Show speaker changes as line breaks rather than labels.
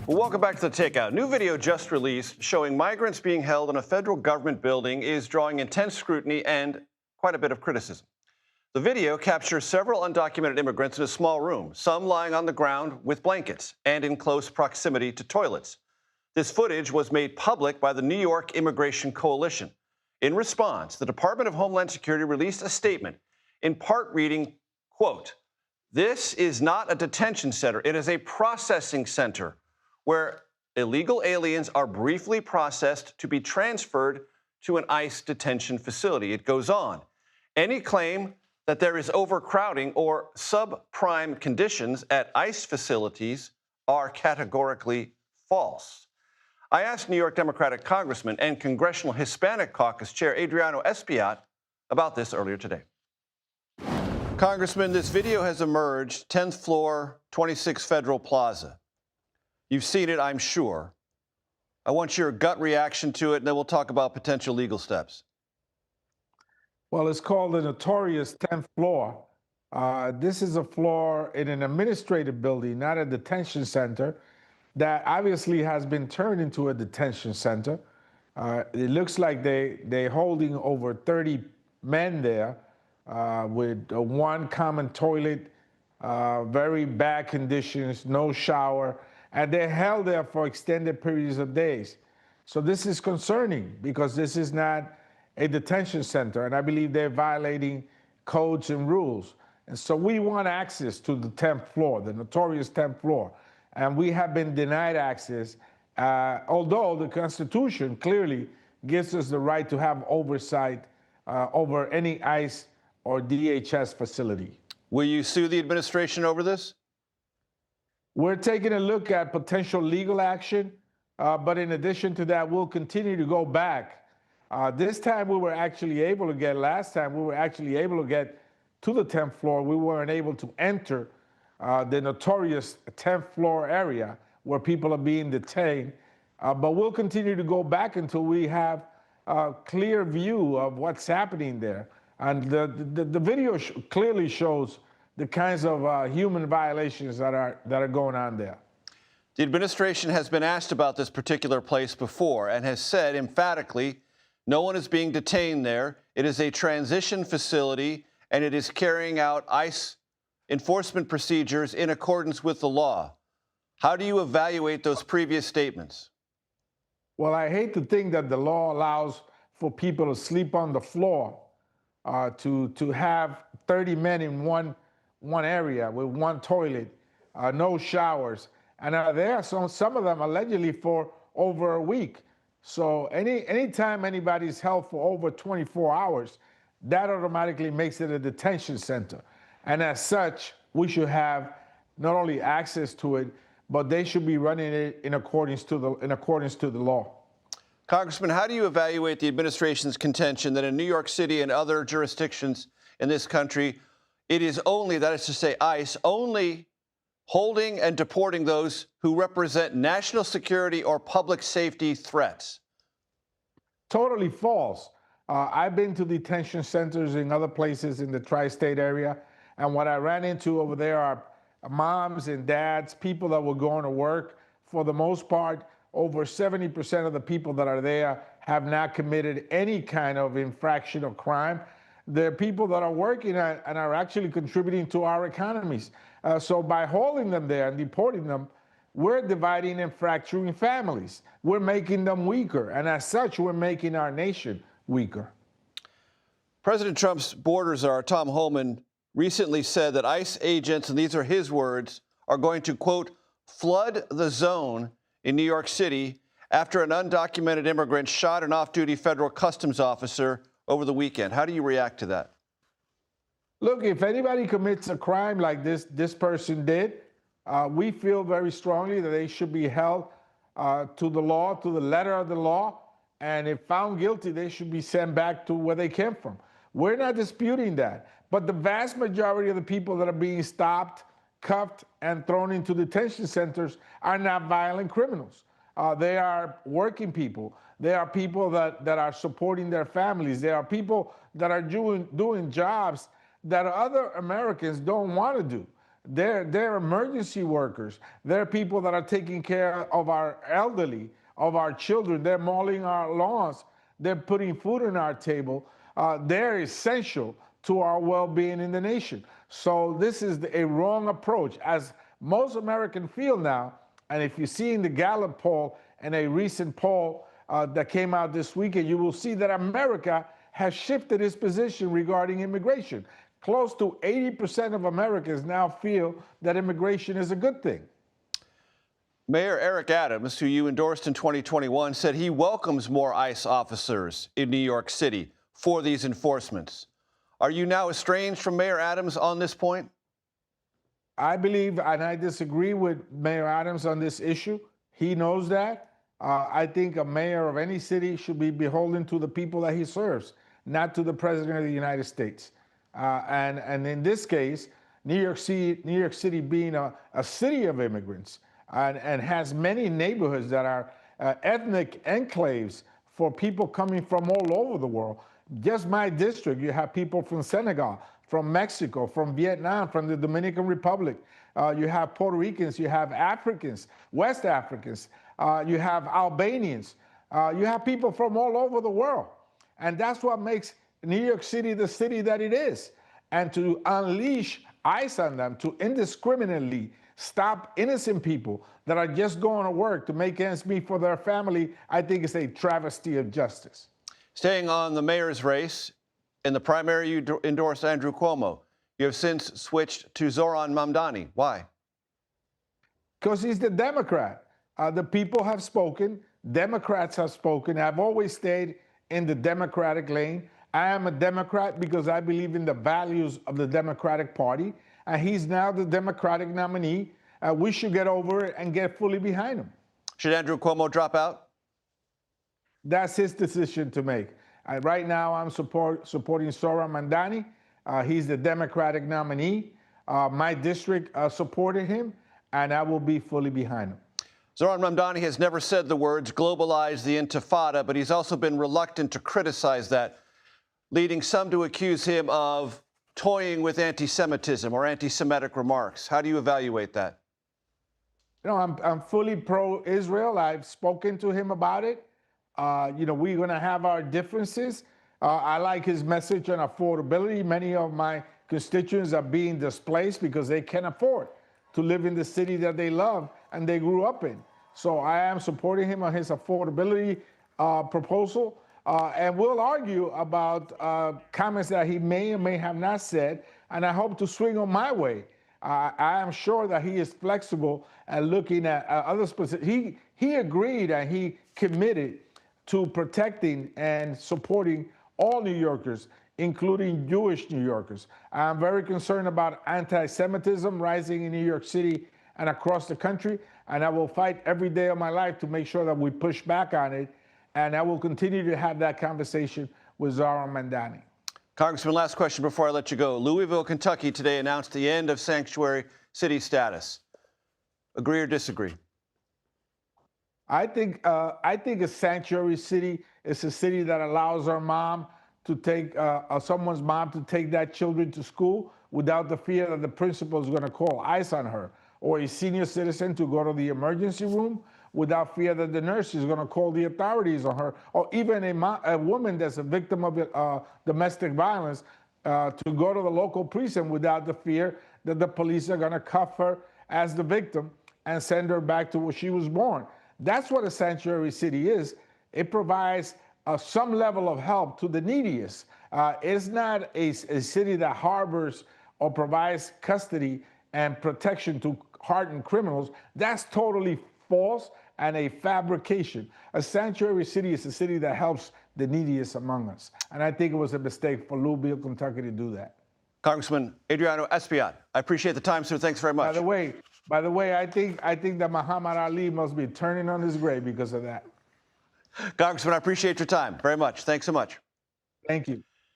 Well, welcome back to the Takeout. New video just released showing migrants being held in a federal government building is drawing intense scrutiny and quite a bit of criticism. The video captures several undocumented immigrants in a small room, some lying on the ground with blankets and in close proximity to toilets. This footage was made public by the New York Immigration Coalition. In response, the Department of Homeland Security released a statement, in part reading, quote, "This is not a detention center. It is a processing center where illegal aliens are briefly processed to be transferred to an ICE detention facility." It goes on. Any claim that there is overcrowding or subprime conditions at ICE facilities are categorically false. I asked New York Democratic Congressman and Congressional Hispanic Caucus Chair Adriano Espaillat about this earlier today. Congressman, this video has emerged, 10th floor, 26 Federal Plaza. You've seen it, I'm sure. I want your gut reaction to it, and then we'll talk about potential legal steps.
Well, it's called the notorious 10th floor. This is a floor in an administrative building, not a detention center, that obviously has been turned into a detention center. It looks like they're holding over 30 men there with one common toilet, very bad conditions, no shower, and they're held there for extended periods of days. So this is concerning because this is not a detention center, and I believe they're violating codes and rules. And so we want access to the 10th floor, the notorious 10th floor, and we have been denied access, although the Constitution clearly gives us the right to have oversight over any ICE or DHS facility.
Will you sue the administration over this?
We're taking a look at potential legal action, but in addition to that, we'll continue to go back. This time we were actually able to get, last time we were actually able to get to the 10th floor. We weren't able to enter the notorious 10th floor area where people are being detained. But we'll continue to go back until we have a clear view of what's happening there. And the video clearly shows the kinds of human violations that are going on there.
The administration has been asked about this particular place before and has said emphatically, no one is being detained there. It is a transition facility, and it is carrying out ICE enforcement procedures in accordance with the law. How do you evaluate those previous statements?
Well, I hate to think that the law allows for people to sleep on the floor, to have 30 men in one area with one toilet, no showers, and are there some of them allegedly for over a week. So anytime anybody's held for over 24 hours, that automatically makes it a detention center. And as such, we should have not only access to it, but they should be running it in accordance to the law.
Congressman, how do you evaluate the administration's contention that in New York City and other jurisdictions in this country, it is only, that is to say ICE, only holding and deporting those who represent national security or public safety threats?
Totally false. I've been to detention centers in other places in the tri-state area, and what I ran into over there are moms and dads, people that were going to work. For the most part, over 70% of the people that are there have not committed any kind of infraction or crime. They're people that are working and are actually contributing to our economies. So by holding them there and deporting them, we're dividing and fracturing families. We're making them weaker, and as such, we're making our nation weaker.
President Trump's border czar, Tom Homan, recently said that ICE agents, and these are his words, are going to, quote, flood the zone in New York City after an undocumented immigrant shot an off-duty federal customs officer over the weekend. How do you react to that?
Look, if anybody commits a crime like this person did, we feel very strongly that they should be held to the law, to the letter of the law, and if found guilty, they should be sent back to where they came from. We're not disputing that, but the vast majority of the people that are being stopped, cuffed, and thrown into detention centers are not violent criminals. They are working people. They are people that are supporting their families. They are people that are doing jobs that other Americans don't want to do. They're emergency workers. They're people that are taking care of our elderly, of our children. They're mowing our lawns. They're putting food on our table. They're essential to our well-being in the nation. So this is a wrong approach, as most Americans feel now. And if you see in the Gallup poll and a recent poll that came out this weekend, you will see that America has shifted its position regarding immigration. Close to 80% of Americans now feel that immigration is a good thing.
Mayor Eric Adams, who you endorsed in 2021, said he welcomes more ICE officers in New York City for these enforcements. Are you now estranged from Mayor Adams on this point?
I believe, and I disagree with Mayor Adams on this issue. He knows that. I think a mayor of any city should be beholden to the people that he serves, not to the President of the United States. And in this case, New York City being a city of immigrants and has many neighborhoods that are ethnic enclaves for people coming from all over the world. Just my district, you have people from Senegal, from Mexico, from Vietnam, from the Dominican Republic. You have Puerto Ricans, you have Africans, West Africans, you have Albanians. You have people from all over the world. And that's what makes New York City the city that it is. And to unleash ICE on them, to indiscriminately stop innocent people that are just going to work to make ends meet for their family, I think is a travesty of justice.
Staying on the mayor's race, in the primary you endorsed Andrew Cuomo. You have since switched to Zoran Mamdani. Why?
Because he's the Democrat. The people have spoken. Democrats have spoken. I've always stayed in the Democratic lane. I am a Democrat because I believe in the values of the Democratic Party, and he's now the Democratic nominee. We should get over it and get fully behind him.
Should Andrew Cuomo drop out?
That's his decision to make. Right now, I'm supporting Zoran Mamdani. He's the Democratic nominee. My district supported him, and I will be fully behind him.
Zoran Mamdani has never said the words globalize the intifada, but he's also been reluctant to criticize that, leading some to accuse him of toying with anti-Semitism or anti-Semitic remarks. How do you evaluate that?
You know, I'm fully pro-Israel. I've spoken to him about it. You know, we're going to have our differences. I like his message on affordability. Many of my constituents are being displaced because they can't afford to live in the city that they love and they grew up in. So I am supporting him on his affordability proposal. And we'll argue about comments that he may or may have not said, and I hope to swing on my way. I am sure that he is flexible and looking at other specific. He agreed and he committed to protecting and supporting all New Yorkers, including Jewish New Yorkers. I'm very concerned about anti-Semitism rising in New York City and across the country, and I will fight every day of my life to make sure that we push back on it, and I will continue to have that conversation with Zoran Mamdani.
Congressman, last question before I let you go. Louisville, Kentucky today announced the end of sanctuary city status. Agree or disagree?
I think a sanctuary city is a city that allows our mom to take someone's mom to take that children to school without the fear that the principal is going to call ICE on her, or a senior citizen to go to the emergency room without fear that the nurse is going to call the authorities on her, or even a woman that's a victim of domestic violence to go to the local precinct without the fear that the police are going to cuff her as the victim and send her back to where she was born. That's what a sanctuary city is. It provides some level of help to the neediest. It's not a city that harbors or provides custody and protection to hardened criminals. That's totally false and a fabrication. A sanctuary city is a city that helps the neediest among us. And I think it was a mistake for Louisville, Kentucky to do that.
Congressman Adriano Espaillat, I appreciate the time, sir. Thanks very much.
By the way, I think that Muhammad Ali must be turning on his grave because of that.
Congressman, I appreciate your time very much. Thanks so much.
Thank you.